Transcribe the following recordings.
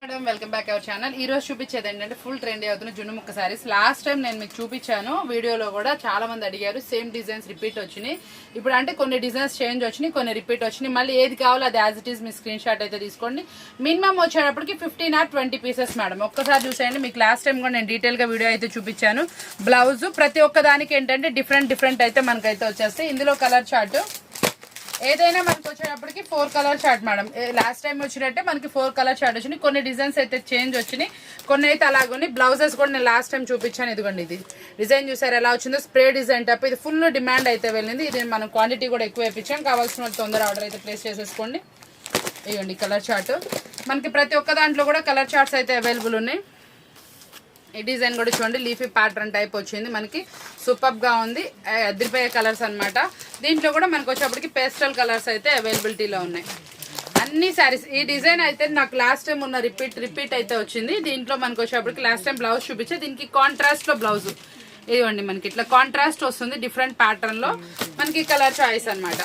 Madam welcome back our channel. ఈ రోజు చూపించేది ఏంటంటే ఫుల్ ట్రెండ్ అవుతున్న జున్ను ముక్క సారీస్. లాస్ట్ టైం నేను మీకు చూపించాను వీడియోలో కూడా చాలా మంది అడిగారు, సేమ్ డిజైన్స్ రిపీట్ వచ్చినాయి. ఇప్పుడు అంటే కొన్ని డిజైన్స్ చేంజ్ వచ్చినాయి, కొన్ని రిపీట్ వచ్చినాయి. మళ్ళీ ఏది కావాలో అది as it is me screen shot అయితే తీసుకోండి. మినిమం వచ్చేటప్పటికి 15 or 20 పీసెస్ మేడం. ఒక్కసారి చూసేయండి. మీకు లాస్ట్ టైం కూడా నేను డీటెయిల్ గా వీడియో అయితే చూపించాను. బ్లౌజ్ ప్రతి ఒక్క దానికి ఏంటంటే డిఫరెంట్ అయితే మనకైతే వచ్చేస్తాయి. ఇందులో కలర్ చార్ట్ ఏదైనా మనకు వచ్చేటప్పటికి 4 colour chart madam. Last time వచ్చినట్టే మనకి 4 కలర్ చార్ట్ వచ్చినాయి. కొన్ని డిజైన్స్ అయితే చేంజ్ వచ్చినాయి, కొన్ని అయితే అలాగే బ్లౌజెస్ కూడా నేను లాస్ట్ టైం చూపించాను. ఇదిగోండి, ఇది డిజైన్ చూసారు ఎలా వచ్చిందో, స్ప్రే డిజైన్ టైప్. ఇది ఫుల్ డిమాండ్ అయితే వెళ్ళింది. ఇది మనం క్వాంటిటీ కూడా ఎక్కువ వేయించాం. కావాల్సిన తొందర ఆర్డర్ అయితే ప్లేస్ చేసేసుకోండి. ఇవ్వండి కలర్ చార్ట్. మనకి ప్రతి ఒక్క దాంట్లో కూడా కలర్ చార్ట్స్ అయితే అవైలబుల్ ఉన్నాయి. ఈ డిజైన్ కూడా చూడండి, లీఫీ ప్యాటర్న్ టైప్ వచ్చింది. మనకి సూపర్ గా ఉంది. అదిరిపోయే కలర్స్ అనమాట. దీంట్లో కూడా మనకు వచ్చేప్పటికి పేస్టల్ కలర్స్ అయితే అవైలబిలిటీలో ఉన్నాయి అన్ని శారీస్. ఈ డిజైన్ అయితే నాకు లాస్ట్ టైం ఉన్న రిపీట్ అయితే వచ్చింది. దీంట్లో మనకు వచ్చేప్పటికి లాస్ట్ టైం బ్లౌజ్ చూపించే, దీనికి కాంట్రాస్ట్ లో బ్లౌజ్ ఇవ్వండి. మనకి ఇట్లా కాంట్రాస్ట్ వస్తుంది డిఫరెంట్ ప్యాటర్న్ లో. మనకి కలర్ చాయిస్ అనమాట.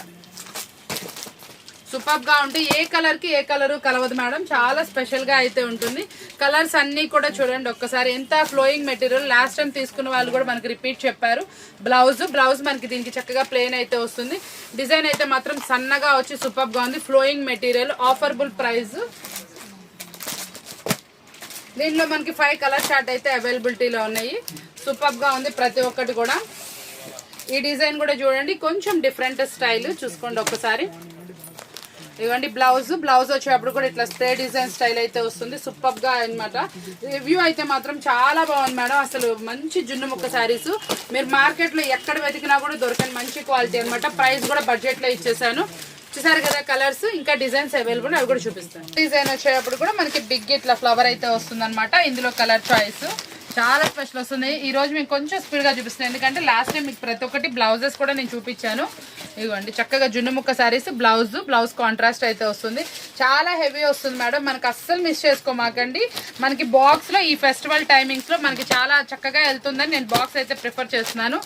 సూపర్ గా ఉంటుంది. ఏ కలర్ కి ఏ కలర్ కలవదు మేడం. చాలా స్పెషల్ గా అయితే ఉంటుంది. కలర్స్ అన్ని కూడా చూడండి ఒక్కసారి, ఎంత ఫ్లోయింగ్ మెటీరియల్. లాస్ట్ టైం తీసుకున్న వాళ్ళు కూడా మనకి రిపీట్ చెప్పారు. బ్లౌజ్ మనకి దీనికి చక్కగా ప్లెయిన్ అయితే వస్తుంది. డిజైన్ అయితే మాత్రం సన్నగా వచ్చి సూపర్ గా ఉంది. Flowing material, affordable price. దీంట్లో మనకి 5 కలర్ చార్ట్ అయితే అవైలబిలిటీలో ఉన్నాయి. సూపర్ గా ఉంది ప్రతి ఒక్కటి కూడా. ఈ డిజైన్ కూడా చూడండి, కొంచెం డిఫరెంట్ స్టైల్ చూసుకోండి ఒక్కసారి. ఇవ్వండి బ్లౌజ్ వచ్చేటప్పుడు కూడా ఇట్లా స్ప్రే డిజైన్ స్టైల్ అయితే వస్తుంది. సూపర్ గా అనమాట. రివ్యూ అయితే మాత్రం చాలా బాగుంది మేడం. అసలు మంచి జున్ను ముక్క శారీస్ మీరు మార్కెట్ లో ఎక్కడ వెతికినా కూడా దొరకని మంచి క్వాలిటీ అనమాట. ప్రైస్ కూడా బడ్జెట్ లో ఇచ్చేసాను. చూసారు కదా కలర్స్, ఇంకా డిజైన్స్ అవైలబుల్, అవి కూడా చూపిస్తాను. డిజైన్ వచ్చేటప్పుడు కూడా మనకి బిగ్ ఇట్లా ఫ్లవర్ అయితే వస్తుంది అనమాట. ఇందులో కలర్ చాయిస్ చాలా స్పెషల్ వస్తుంది. ఈ రోజు మీకు కొంచెం స్పీడ్ గా చూపిస్తున్నాను, ఎందుకంటే లాస్ట్ టైం మీకు ప్రతి ఒక్కటి బ్లౌజెస్ కూడా నేను చూపించాను. ఇదిగోండి చక్కగా జున్ను ముక్క శారీస్. బ్లౌజ్ కాంట్రాస్ట్ అయితే వస్తుంది. చాలా హెవీ వస్తుంది మేడం. మనకి అస్సలు మిస్ చేసుకోమాకండి. మనకి బాక్స్ లో ఈ ఫెస్టివల్ టైమింగ్స్ లో మనకి చాలా చక్కగా వెళ్తుందని నేను బాక్స్ అయితే ప్రిఫర్ చేస్తున్నాను.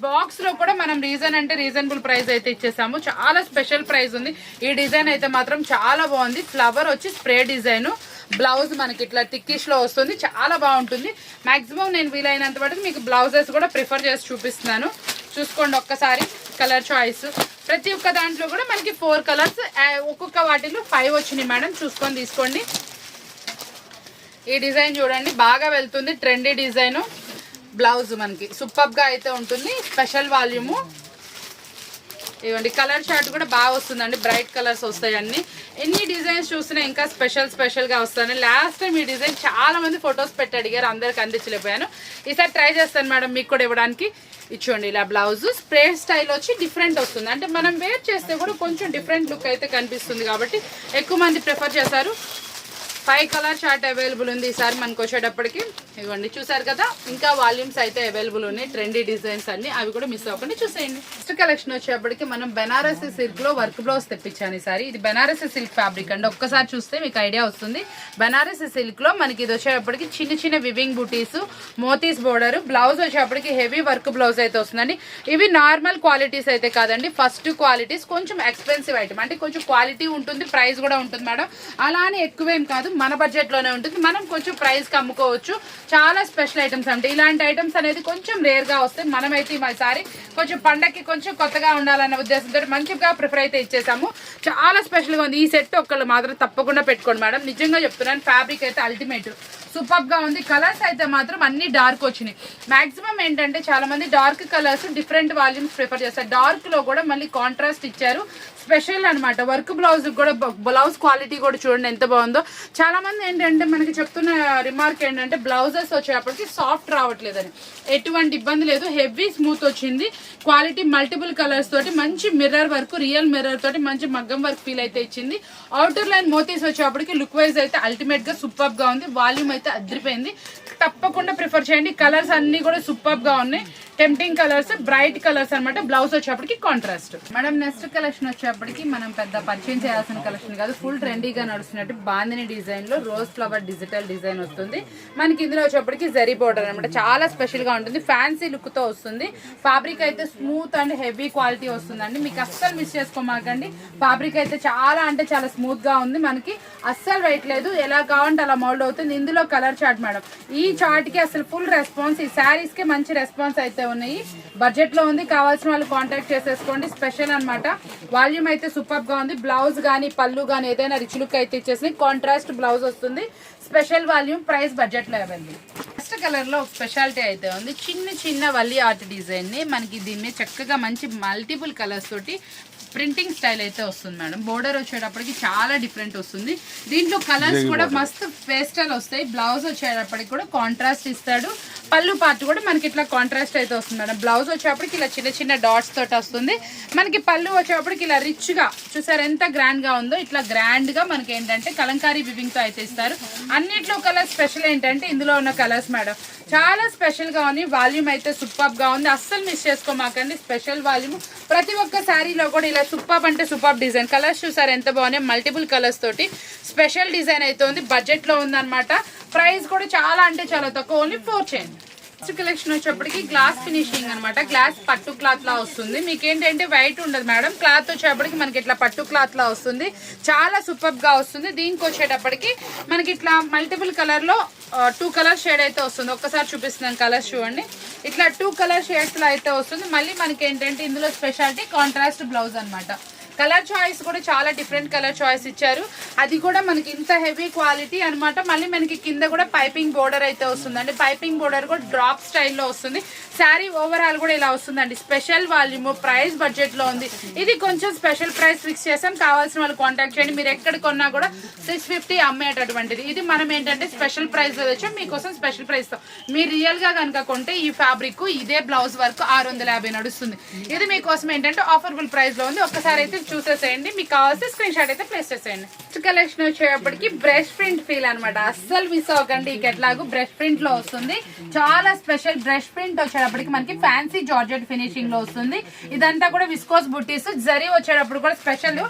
బాక్స్ లో కూడా మనం రీజనబుల్ ప్రైస్ అయితే ఇచ్చేసాము. చాలా స్పెషల్ ప్రైస్ ఉంది. ఈ డిజైన్ అయితే మాత్రం చాలా బాగుంది. ఫ్లవర్ వచ్చి స్ప్రే డిజైన్. బ్లౌజ్ మనకి ఇట్లా టిక్కిష్ లో వస్తుంది. చాలా బాగుంటుంది. మాక్సిమం నేను వీలైనంత వరకు మీకు బ్లౌజెస్ కూడా ప్రిఫర్ చేసి చూపిస్తున్నాను. చూసుకోండి ఒక్కసారి కలర్ చాయిస్. ప్రతి ఒక్క దాంట్లో కూడా మనకి 4 కలర్స్, ఒక్కొక్క వాటిలో 5 వచ్చినాయి మేడం. చూసుకొని తీసుకోండి. ఈ డిజైన్ చూడండి, బాగా వెళ్తుంది. Trendy design. బ్లౌజ్ మనకి సూపర్ గా అయితే ఉంటుంది. Special volume. ఇవ్వండి కలర్ చార్ట్ కూడా బాగా వస్తుందండి. బ్రైట్ కలర్స్ వస్తాయి అన్ని. ఎన్ని డిజైన్స్ చూసినా ఇంకా స్పెషల్ గా వస్తాను. లాస్ట్ టైం ఈ డిజైన్ చాలా మంది ఫొటోస్ పెట్టి అడిగారు, అందరికి అందించలేకపోయాను. ఈసారి ట్రై చేస్తాను మేడం మీకు కూడా ఇవ్వడానికి. ఇచ్చోండి ఇలా బ్లౌజ్ స్ప్రే స్టైల్ వచ్చి డిఫరెంట్ వస్తుంది. అంటే మనం వేర్ చేస్తే కూడా కొంచెం డిఫరెంట్ లుక్ అయితే కనిపిస్తుంది కాబట్టి ఎక్కువ మంది ప్రిఫర్ చేశారు. 5 కలర్ చార్ట్ అవైలబుల్ ఉంది ఈసారి మనకు వచ్చేటప్పటికి. ఇవ్వండి చూసారు కదా, ఇంకా వాల్యూమ్స్ అయితే అవైలబుల్ ఉన్నాయి. ట్రెండీ డిజైన్స్ అన్ని, అవి కూడా మిస్ అవ్వకుండా చూసేయండి. నెక్స్ట్ కలెక్షన్ వచ్చేటప్పటికి మనం బెనారసీ సిల్క్ లో వర్క్ బ్లౌజ్ తెప్పించాను ఈసారి. ఇది బెనారసీ సిల్క్ ఫ్యాబ్రిక్ అండి. ఒక్కసారి చూస్తే మీకు ఐడియా వస్తుంది. బెనారసీ సిల్క్ లో మనకి ఇది వచ్చేటప్పటికి చిన్న వివింగ్ బూటీస్, మోతీస్ బోర్డర్. బ్లౌజ్ వచ్చేటప్పటికి హెవీ వర్క్ బ్లౌజ్ అయితే వస్తుందండి. ఇవి నార్మల్ క్వాలిటీస్ అయితే కాదండి, ఫస్ట్ క్వాలిటీస్. కొంచెం ఎక్స్పెన్సివ్ ఐటమ్, అంటే కొంచెం క్వాలిటీ ఉంటుంది, ప్రైస్ కూడా ఉంటుంది మేడం. అలానే ఎక్కువేం కాదు, మన బడ్జెట్ లోనే ఉంటుంది. మనం కొంచెం ప్రైస్ కి అమ్ముకోవచ్చు. చాలా స్పెషల్ ఐటమ్స్ అంటే ఇలాంటి ఐటమ్స్ అనేది కొంచెం రేర్ గా వస్తాయి. మనమైతే ఈసారి కొంచెం పండక్కి కొంచెం కొత్తగా ఉండాలన్న ఉద్దేశంతో మంచిగా ప్రిఫర్ అయితే ఇచ్చేసాము. చాలా స్పెషల్ గా ఉంది. ఈ సెట్ ఒక్కళ్ళు మాత్రం తప్పకుండా పెట్టుకోండి మేడం. నిజంగా చెప్తున్నాను, ఫ్యాబ్రిక్ అయితే అల్టిమేట్ సూపర్ గా ఉంది. కలర్స్ అయితే మాత్రం అన్ని డార్క్ వచ్చినాయి. మాక్సిమం ఏంటంటే చాలా మంది dark colours different volumes prefer చేస్తారు. డార్క్ లో కూడా మళ్ళీ కాంట్రాస్ట్ ఇచ్చారు. స్పెషల్ అనమాట. వర్క్ బ్లౌజ్ కూడా, బ్లౌజ్ క్వాలిటీ కూడా చూడండి ఎంత బాగుందో. చాలా మంది ఏంటంటే మనకి చెప్తున్న రిమార్క్ ఏంటంటే బ్లౌజెస్ వచ్చేటప్పటికి సాఫ్ట్ రావట్లేదని. ఎటువంటి ఇబ్బంది లేదు, హెవీ స్మూత్ వచ్చింది. క్వాలిటీ మల్టిపుల్ కలర్స్ తోటి మంచి మిర్రర్ వర్క్, రియల్ మిర్రర్ తోటి మంచి మగ్గం వర్క్ ఫీల్ అయితే ఇచ్చింది. అవుటర్ లైన్ మోతీస్ వచ్చేటప్పటికి లుక్ వైజ్ అయితే అల్టిమేట్ గా సూపర్ గా ఉంది. వాల్యూమ్ అయితే అదిరిపోయింది. తప్పకుండా ప్రిఫర్ చేయండి. కలర్స్ అన్ని కూడా సూపర్ గా ఉన్నాయి. టెంప్టింగ్ కలర్స్, బ్రైట్ కలర్స్ అనమాట. బ్లౌజ్ వచ్చేప్పటికి కాంట్రాస్ట్. మేడం నెక్స్ట్ కలెక్షన్ వచ్చేప్పటికి వచ్చేటప్పటికి మనం పెద్ద పరిచయం చేయాల్సిన కలెక్షన్ కాదు, ఫుల్ ట్రెండీగా నడుస్తున్నట్టు బాందిని డిజైన్ లో రోజ్ ఫ్లవర్ డిజిటల్ డిజైన్ వస్తుంది మనకి. ఇందులో వచ్చేటప్పటికి జరీ బోర్డర్ అనమాట, చాలా స్పెషల్ గా ఉంటుంది, ఫ్యాన్సీ లుక్ తో వస్తుంది. ఫ్యాబ్రిక్ అయితే స్మూత్ అండ్ హెవీ క్వాలిటీ వస్తుందండి, మీకు అస్సలు మిస్ చేసుకోమాకండి. ఫ్యాబ్రిక్ అయితే చాలా అంటే చాలా స్మూత్ గా ఉంది, మనకి అస్సలు వెయిట్ లేదు, ఎలా కావాలంటే అలా మోల్డ్ అవుతుంది. ఇందులో కలర్ చార్ట్ మేడం, ఈ చార్ట్ కి అసలు ఫుల్ రెస్పాన్స్, ఈ శారీస్ కి మంచి రెస్పాన్స్ అయితే ఉన్నాయి. బడ్జెట్ లో ఉంది, కావాల్సిన వాళ్ళు కాంటాక్ట్ చేసేసుకోండి. స్పెషల్ అన్నమాట, వాల్యూమ్ అయితే సూపర్ గా ఉంది. బ్లౌజ్ గానీ పళ్ళు గానీ ఏదైనా రిచ్ లుక్ అయితే ఇచ్చేసి కాంట్రాస్ట్ బ్లౌజ్ వస్తుంది. స్పెషల్ వాల్యూమ్, ప్రైస్ బడ్జెట్ లో అవైలబుల్. ఫస్ట్ కలర్ లో ఒక స్పెషాలిటీ అయితే ఉంది, చిన్న చిన్న వల్లి ఆర్ట్ డిజైన్ ని మనకి దీన్ని చక్కగా మంచి మల్టిపుల్ కలర్స్ తోటి ప్రింటింగ్ స్టైల్ అయితే వస్తుంది మేడం. బోర్డర్ వచ్చేటప్పటికి చాలా డిఫరెంట్ వస్తుంది, దీంట్లో కలర్స్ కూడా మస్తు పేస్టల్ వస్తాయి. బ్లౌజ్ వచ్చేటప్పటికి కూడా కాంట్రాస్ట్ ఇస్తాడు, పళ్ళు పార్ట్ కూడా మనకి ఇట్లా కాంట్రాస్ట్ అయితే వస్తుంది మేడం. బ్లౌజ్ వచ్చేటప్పటికి ఇలా చిన్న చిన్న డాట్స్ తోటి వస్తుంది మనకి. పళ్ళు వచ్చేటప్పటికి ఇలా రిచ్ గా చూసారు ఎంత గ్రాండ్ గా ఉందో, ఇట్లా గ్రాండ్ గా మనకి ఏంటంటే కలంకారీ వివింగ్ తో అయితే ఇస్తారు. అన్నిట్లో కలర్ స్పెషల్ ఏంటంటే ఇందులో ఉన్న కలర్స్ మేడం చాలా స్పెషల్ గా ఉంది. వాల్యూమ్ అయితే సూపర్ గా ఉంది, అస్సలు మిస్ చేసుకోమాకండి. స్పెషల్ వాల్యూమ్, ప్రతి ఒక్క శారీలో కూడా ఇలా సూపర్ అంటే సూపర్ డిజైన్. కలర్స్ చూసారు ఎంత బాగున్నాయి, మల్టిపుల్ కలర్స్ తోటి స్పెషల్ డిజైన్ అయితే ఉంది, బడ్జెట్ లో ఉందన్నమాట. ప్రైస్ కూడా చాలా అంటే చాలా తక్కువ, ఓన్లీ 4 చేయండి. నెక్స్ట్ కలెక్షన్ వచ్చేప్పటికి గ్లాస్ ఫినిషింగ్ అనమాట, గ్లాస్ పట్టు క్లాత్ లా వస్తుంది. మీకు ఏంటంటే వైట్ ఉండదు మేడం, క్లాత్ వచ్చేటప్పటికి మనకి ఇట్లా పట్టు క్లాత్ లా వస్తుంది, చాలా సూపర్ గా వస్తుంది. దీనికి వచ్చేటప్పటికి మనకి ఇట్లా మల్టిపుల్ కలర్ లో 2 కలర్ షేడ్ అయితే వస్తుంది. ఒక్కసారి చూపిస్తున్నాను కలర్స్ చూడండి, ఇట్లా 2 కలర్ షేడ్స్ లో అయితే వస్తుంది. మళ్ళీ మనకి ఏంటంటే ఇందులో స్పెషాలిటీ కాంట్రాస్ట్ బ్లౌజ్ అనమాట. కలర్ చాయిస్ కూడా చాలా డిఫరెంట్ కలర్ చాయిస్ ఇచ్చారు, అది కూడా మనకి ఇంత హెవీ క్వాలిటీ అనమాట. మళ్ళీ మనకి కింద కూడా పైపింగ్ బోర్డర్ అయితే వస్తుందండి, పైపింగ్ బోర్డర్ కూడా డ్రాప్ స్టైల్లో వస్తుంది. శారీ ఓవరాల్ కూడా ఇలా వస్తుందండి. స్పెషల్ వాల్యూమ్, ప్రైస్ బడ్జెట్ లో ఉంది. ఇది కొంచెం స్పెషల్ ప్రైస్ ఫిక్స్ చేసాం, కావాల్సిన వాళ్ళు కాంటాక్ట్ చేయండి. మీరు ఎక్కడ కొన్నా కూడా 650 అమ్మేటటువంటిది. ఇది మనం ఏంటంటే స్పెషల్ ప్రైస్ లో తెచ్చాం మీకోసం, స్పెషల్ ప్రైస్ తో. మీరు రియల్ గా కనుక కొంటే ఈ ఫ్యాబ్రిక్ ఇదే బ్లౌజ్ వర్క్ 650 నడుస్తుంది. ఇది మీకోసం ఏంటంటే ఆఫర్బుల్ ప్రైస్ లో ఉంది, ఒక్కసారి అయితే చూసేసేయండి. మీకు కావాల్సిన స్క్రీన్ షాట్ అయితే ప్లేస్ చేసేయండి. నెక్స్ట్ కలెక్షన్ వచ్చేటప్పటికి బ్రష్ ప్రింట్ ఫీల్ అనమాట, అస్సలు మిస్ అవ్వకండి. ఈ కెట్లాగు బ్రష్ ప్రింట్ లో వస్తుంది, చాలా స్పెషల్. బ్రష్ ప్రింట్ వచ్చేటప్పటికి మనకి ఫ్యాన్సీ జార్జెట్ ఫినిషింగ్ లో వస్తుంది. ఇదంతా కూడా విస్కోస్ బుట్టీస్, జరీ వచ్చేటప్పుడు కూడా స్పెషల్.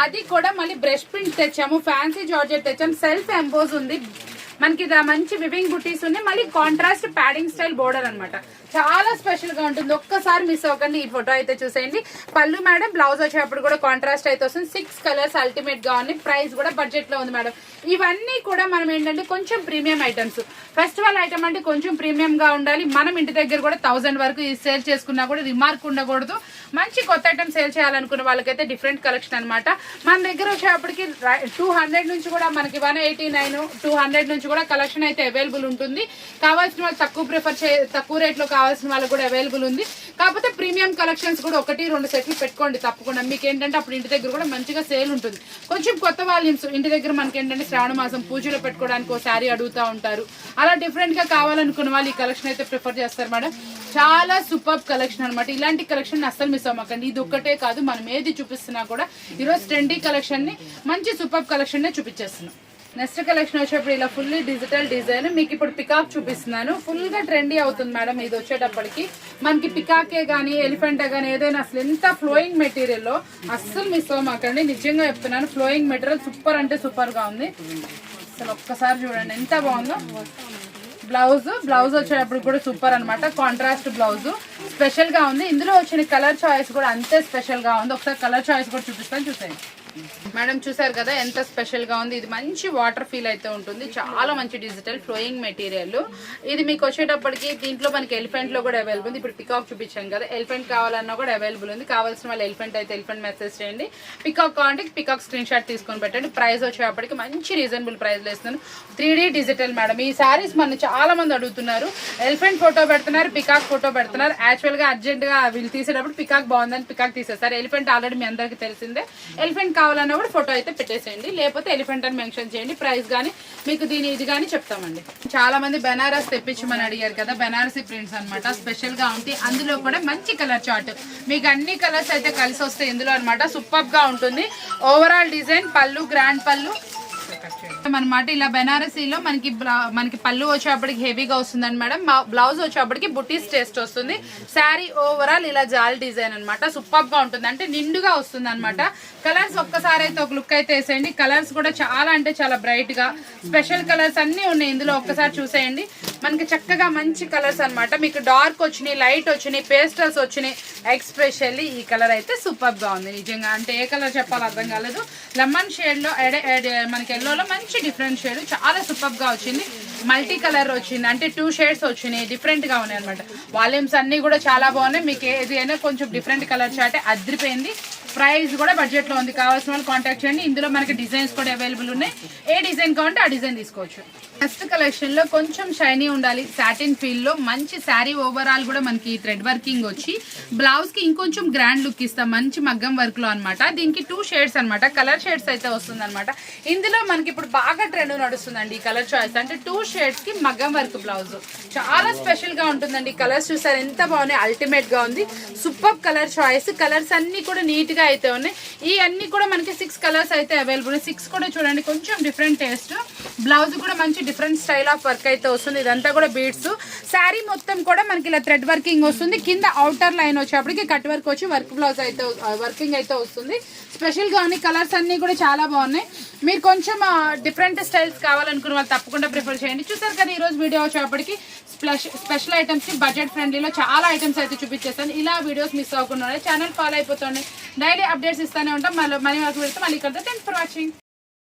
అది కూడా మళ్ళీ బ్రష్ ప్రింట్ తెచ్చాము, ఫ్యాన్సీ జార్జెట్ తెచ్చాము, సెల్ఫ్ ఎంపోజ్ ఉంది మనకి. ఇలా మంచి వివింగ్ బుట్టీస్ ఉన్నాయి, మళ్ళీ కాంట్రాస్ట్ ప్యాడింగ్ స్టైల్ బోర్డర్ అనమాట, చాలా స్పెషల్ గా ఉంటుంది. ఒక్కసారి మిస్ అవ్వకండి, ఈ ఫోటో అయితే చూసేయండి. పళ్ళు మేడం, బ్లౌజ్ వచ్చేటప్పుడు కూడా కాంట్రాస్ట్ అయితే వస్తుంది. 6 కలర్స్ అల్టిమేట్ గా ఉంది, ప్రైస్ కూడా బడ్జెట్ లో ఉంది మేడం. ఇవన్నీ కూడా మనం ఏంటంటే కొంచెం ప్రీమియం ఐటమ్స్, ఫెస్టివల్ ఐటమ్ అంటే కొంచెం ప్రీమియం గా ఉండాలి. మనం ఇంటి దగ్గర కూడా 1000 వరకు సేల్ చేసుకున్నా కూడా రిమార్క్ ఉండకూడదు. మంచి కొత్త ఐటమ్ సేల్ చేయాలనుకున్న వాళ్ళకైతే డిఫరెంట్ కలెక్షన్ అనమాట. మన దగ్గర వచ్చేటప్పటికి 200 నుంచి కూడా మనకి 189, 200 నుంచి కూడా కలెక్షన్ అయితే అవైలబుల్ ఉంటుంది. కావాల్సిన వాళ్ళు తక్కువ రేట్ లో కావాల్సిన వాళ్ళకి కూడా అవైలబుల్ ఉంది. కాకపోతే ప్రీమియం కలెక్షన్స్ కూడా 1-2 సెట్లు పెట్టుకోండి తప్పకుండా. మీకు ఏంటంటే అప్పుడు ఇంటి దగ్గర కూడా మంచిగా సేల్ ఉంటుంది. కొంచెం కొత్త వాల్యూమ్స్ ఇంటి దగ్గర మనకి ఏంటంటే శ్రావణ మాసం పూజలో పెట్టుకోవడానికి ఒక శారీ అడుగుతూ ఉంటారు, అలా డిఫరెంట్ గా కావాలనుకున్న వాళ్ళు ఈ కలెక్షన్ అయితే ప్రిఫర్ చేస్తారు మేడం. చాలా సూపర్ కలెక్షన్ అనమాట, ఇలాంటి కలెక్షన్ అస్సలు మిస్ అవ్వకండి. ఇది ఒక్కటే కాదు, మనం ఏది చూపిస్తున్నా కూడా ఈరోజు ట్రెండీ కలెక్షన్ ని, మంచి సూపర్ కలెక్షన్ నే చూపించేస్తున్నాం. నెక్స్ట్ కలెక్షన్ వచ్చేటప్పుడు ఇలా ఫుల్లీ డిజిటల్ డిజైన్, మీకు ఇప్పుడు పికాక్ చూపిస్తున్నాను. ఫుల్ గా ట్రెండీ అవుతుంది మేడం. ఇది వచ్చేటప్పటికి మనకి పికాకే గానీ ఎలిఫెంట్ గానీ ఏదైనా అసలు ఎంత ఫ్లోయింగ్ మెటీరియల్ లో అస్సలు మిస్ అవ్వమాకండి, నిజంగా చెప్తున్నాను. ఫ్లోయింగ్ మెటీరియల్ సూపర్ అంటే సూపర్ గా ఉంది, అసలు ఒక్కసారి చూడండి ఎంత బాగుందో. బ్లౌజ్ వచ్చేటప్పుడు కూడా సూపర్ అనమాట, కాంట్రాస్ట్ బ్లౌజ్ స్పెషల్ గా ఉంది. ఇందులో వచ్చిన కలర్ చాయిస్ కూడా అంతే స్పెషల్ గా ఉంది. ఒకసారి కలర్ చాయిస్ కూడా చూపిస్తాను, చూసేయండి మేడం. చూసారు కదా ఎంత స్పెషల్ గా ఉంది. ఇది మంచి వాటర్ ఫీల్ అయితే ఉంటుంది, చాలా మంచి డిజిటల్ ఫ్లోయింగ్ మెటీరియల్. ఇది మీకు వచ్చేటప్పటికి దీంట్లో మనకి ఎలిఫెంట్ లో కూడా అవైలబుల్ ఉంది. ఇప్పుడు పికాక్ చూపించాం కదా, ఎలిఫెంట్ కావాలన్నా కూడా అవైలబుల్ ఉంది. కావాల్సిన వాళ్ళు ఎలిఫెంట్ అయితే ఎలిఫెంట్ మెసేజ్ చేయండి, పికాక్ కావాలంటే పికాక్ స్క్రీన్ షాట్ తీసుకొని పెట్టండి. ప్రైస్ వచ్చేటప్పటికి మంచి రీజనబుల్ ప్రైస్ లో ఇస్తున్నాను. 3D digital madam. ఈ సారీస్ మన చాలా మంది అడుగుతున్నారు, ఎలిఫెంట్ ఫోటో పెడుతున్నారు, పికాక్ ఫోటో పెడుతున్నారు. యాక్చువల్ గా అర్జెంట్ గా వీళ్ళు తీసేటప్పుడు పికాక్ బాగుందని పికాక్ తీసేస్తారు. ఎలిఫెంట్ ఆల్రెడీ మీ అందరికి తెలిసిందే. ఎలిఫెంట్ కావాలన్నా కూడా ఫోటో అయితే పెట్టేసేయండి, లేకపోతే ఎలిఫెంట్ అని మెన్షన్ చేయండి. ప్రైస్ గానీ మీకు ఇది గానీ చెప్తామండి. చాలా మంది బెనారస్ తెప్పించమని అడిగారు కదా, బెనారసీ ప్రింట్స్ అనమాట, స్పెషల్ గా ఉంటాయి. అందులో కూడా మంచి కలర్ చార్ట్, మీకు అన్ని కలర్స్ అయితే కలిసి వస్తాయి ఇందులో అనమాట. సూపర్ గా ఉంటుంది ఓవరాల్ డిజైన్. పళ్ళు గ్రాండ్ పళ్ళు అనమాట. ఇలా బెనారసీలో మనకి పళ్ళు వచ్చేప్పటికి హెవీగా వస్తుందండి మేడం. బ్లౌజ్ వచ్చేప్పటికి బుటీస్ టేస్ట్ వస్తుంది. శారీ ఓవరాల్ ఇలా జాల్ డిజైన్ అనమాట. సూపర్ గా ఉంటుంది, అంటే నిండుగా వస్తుంది అనమాట. కలర్స్ ఒక్కసారి అయితే ఒక లుక్ అయితే వేసేయండి. కలర్స్ కూడా చాలా అంటే చాలా బ్రైట్ గా స్పెషల్ కలర్స్ అన్ని ఉన్నాయి ఇందులో. ఒక్కసారి చూసేయండి. మనకి చక్కగా మంచి కలర్స్ అనమాట. మీకు డార్క్ వచ్చినాయి, లైట్ వచ్చినాయి, పేస్టల్స్ వచ్చినాయి. ఎక్స్ప్రెషల్లీ ఈ కలర్ అయితే సూపర్ గా ఉంది నిజంగా. అంటే ఏ కలర్ చెప్పాలో అర్థం కాలేదు. లెమన్ షేడ్ లో మనకి ఎల్లోలో మంచి డిఫరెంట్ షేడ్ చాలా సూపర్ గా వచ్చింది. మల్టీ కలర్ వచ్చింది, అంటే 2 షేడ్స్ వచ్చినాయి, డిఫరెంట్ గా ఉన్నాయి అనమాట. వాల్యూమ్స్ అన్ని కూడా చాలా బాగున్నాయి. మీకు ఏది అయినా కొంచెం డిఫరెంట్ కలర్ చాటే అదిరిపోయింది. ప్రైస్ కూడా బడ్జెట్ లో ఉంది. కావాల్సిన వాళ్ళు కాంటాక్ట్ చేయండి. ఇందులో మనకి డిజైన్స్ కూడా అవైలబుల్ ఉన్నాయి. ఏ డిజైన్ కావాలంటే ఆ డిజైన్ తీసుకోవచ్చు. నెక్స్ట్ కలెక్షన్ లో కొంచెం షైనీ ఉండాలి, సాటిన్ ఫీల్ లో మంచి శారీ ఓవరాల్ కూడా మనకి థ్రెడ్ వర్కింగ్ వచ్చి బ్లౌజ్ కి ఇంకొంచెం గ్రాండ్ లుక్ ఇస్తాం మంచి మగ్గం వర్క్ లో అనమాట. దీనికి 2 షేడ్స్ అనమాట, కలర్ షేడ్స్ అయితే వస్తుంది అనమాట. ఇందులో మనకి ఇప్పుడు బాగా ట్రెండ్ నడుస్తుందండి ఈ కలర్ చాయిస్. అంటే 2 షేడ్స్ కి మగ్గం వర్క్ బ్లౌజ్ చాలా స్పెషల్ గా ఉంటుందండి. కలర్స్ చూసారు ఎంత బాగున్నాయి, అల్టిమేట్ గా ఉంది. Super colour choice. కలర్స్ అన్ని కూడా నీట్ గా అయితే ఉన్నాయి. ఈ అన్ని కూడా మనకి 6 కలర్స్ అయితే అవైలబుల్. 6 కూడా చూడండి కొంచెం డిఫరెంట్ టేస్ట్. బ్లౌజ్ కూడా మంచి డిఫరెంట్ స్టైల్ ఆఫ్ వర్క్ అయితే వస్తుంది. ఇదంతా కూడా బీడ్స్. శారీ మొత్తం కూడా మనకి ఇలా థ్రెడ్ వర్కింగ్ వస్తుంది. కింద అవుటర్ లైన్ వచ్చేప్పటికి కట్ వర్క్ వచ్చి వర్క్ బ్లౌజ్ అయితే వర్కింగ్ అయితే వస్తుంది. స్పెషల్ గా ఉన్నాయి. కలర్స్ అన్ని కూడా చాలా బాగున్నాయి. మీరు కొంచెం డిఫరెంట్ స్టైల్స్ కావాలనుకున్న వాళ్ళు తప్పకుండా ప్రిఫర్ చేయండి. చూసారు కదా ఈ రోజు వీడియో వచ్చేప్పటికి స్పెషల్ ఐటమ్స్ కి బడ్జెట్ ఫ్రెండ్లీలో చాలా ఐటమ్స్ అయితే చూపించేస్తాను. ఇలా వీడియోస్ మిస్ అవ్వకుండా ఛానల్ ఫాలో అయిపోతుంది. డైలీ అప్డేట్స్ ఇస్తూనే ఉంటాం. మళ్ళీ వరకు పెడితే మళ్ళీ ఇక్కడ. Thanks for watching.